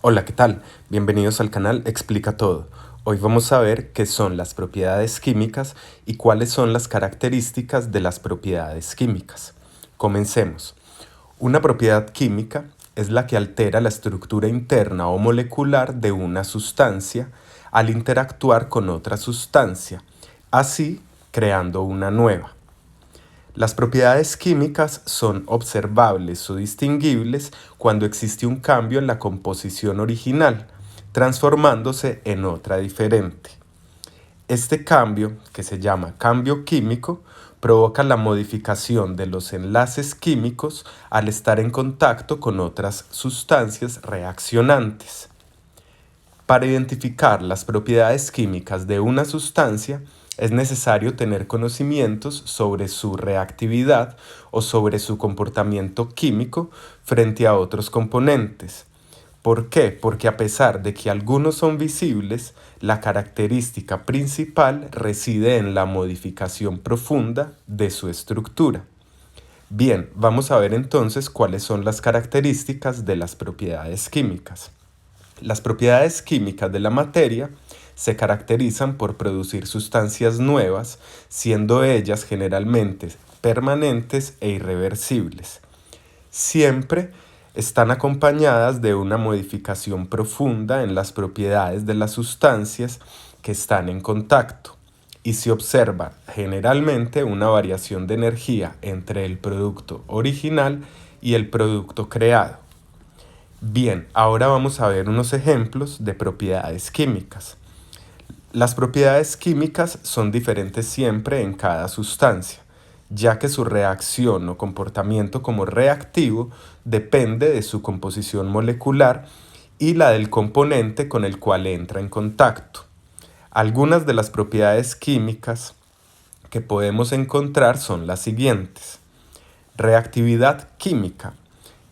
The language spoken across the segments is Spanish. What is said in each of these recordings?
Hola, ¿qué tal? Bienvenidos al canal Explica Todo. Hoy vamos a ver qué son las propiedades químicas y cuáles son las características de las propiedades químicas. Comencemos. Una propiedad química es la que altera la estructura interna o molecular de una sustancia al interactuar con otra sustancia, así creando una nueva. Las propiedades químicas son observables o distinguibles cuando existe un cambio en la composición original, transformándose en otra diferente. Este cambio, que se llama cambio químico, provoca la modificación de los enlaces químicos al estar en contacto con otras sustancias reaccionantes. Para identificar las propiedades químicas de una sustancia, es necesario tener conocimientos sobre su reactividad o sobre su comportamiento químico frente a otros componentes. ¿Por qué? Porque a pesar de que algunos son visibles, la característica principal reside en la modificación profunda de su estructura. Bien, vamos a ver entonces cuáles son las características de las propiedades químicas. Las propiedades químicas de la materia se caracterizan por producir sustancias nuevas, siendo ellas generalmente permanentes e irreversibles. Siempre están acompañadas de una modificación profunda en las propiedades de las sustancias que están en contacto, y se observa generalmente una variación de energía entre el producto original y el producto creado. Bien, ahora vamos a ver unos ejemplos de propiedades químicas. Las propiedades químicas son diferentes siempre en cada sustancia, ya que su reacción o comportamiento como reactivo depende de su composición molecular y la del componente con el cual entra en contacto. Algunas de las propiedades químicas que podemos encontrar son las siguientes. Reactividad química,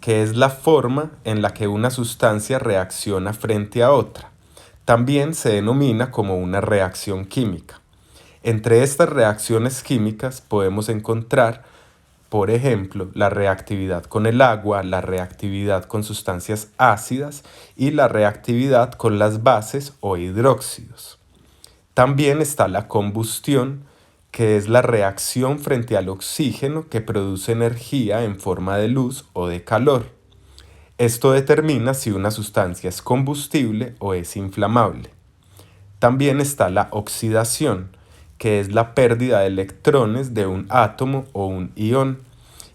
que es la forma en la que una sustancia reacciona frente a otra. También se denomina como una reacción química. Entre estas reacciones químicas podemos encontrar, por ejemplo, la reactividad con el agua, la reactividad con sustancias ácidas y la reactividad con las bases o hidróxidos. También está la combustión, que es la reacción frente al oxígeno que produce energía en forma de luz o de calor. Esto determina si una sustancia es combustible o es inflamable. También está la oxidación, que es la pérdida de electrones de un átomo o un ion,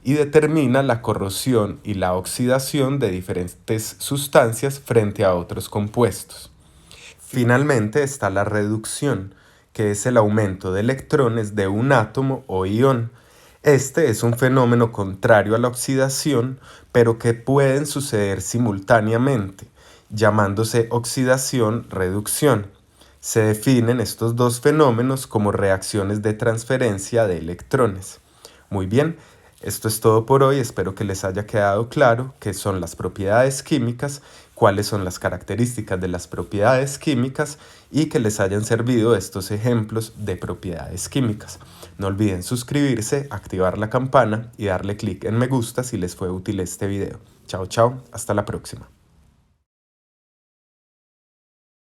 y determina la corrosión y la oxidación de diferentes sustancias frente a otros compuestos. Finalmente está la reducción, que es el aumento de electrones de un átomo o ion. Este es un fenómeno contrario a la oxidación, pero que pueden suceder simultáneamente, llamándose oxidación-reducción. Se definen estos dos fenómenos como reacciones de transferencia de electrones. Muy bien, esto es todo por hoy. Espero que les haya quedado claro qué son las propiedades químicas, cuáles son las características de las propiedades químicas y que les hayan servido estos ejemplos de propiedades químicas. No olviden suscribirse, activar la campana y darle clic en me gusta si les fue útil este video. Chao, chao, hasta la próxima.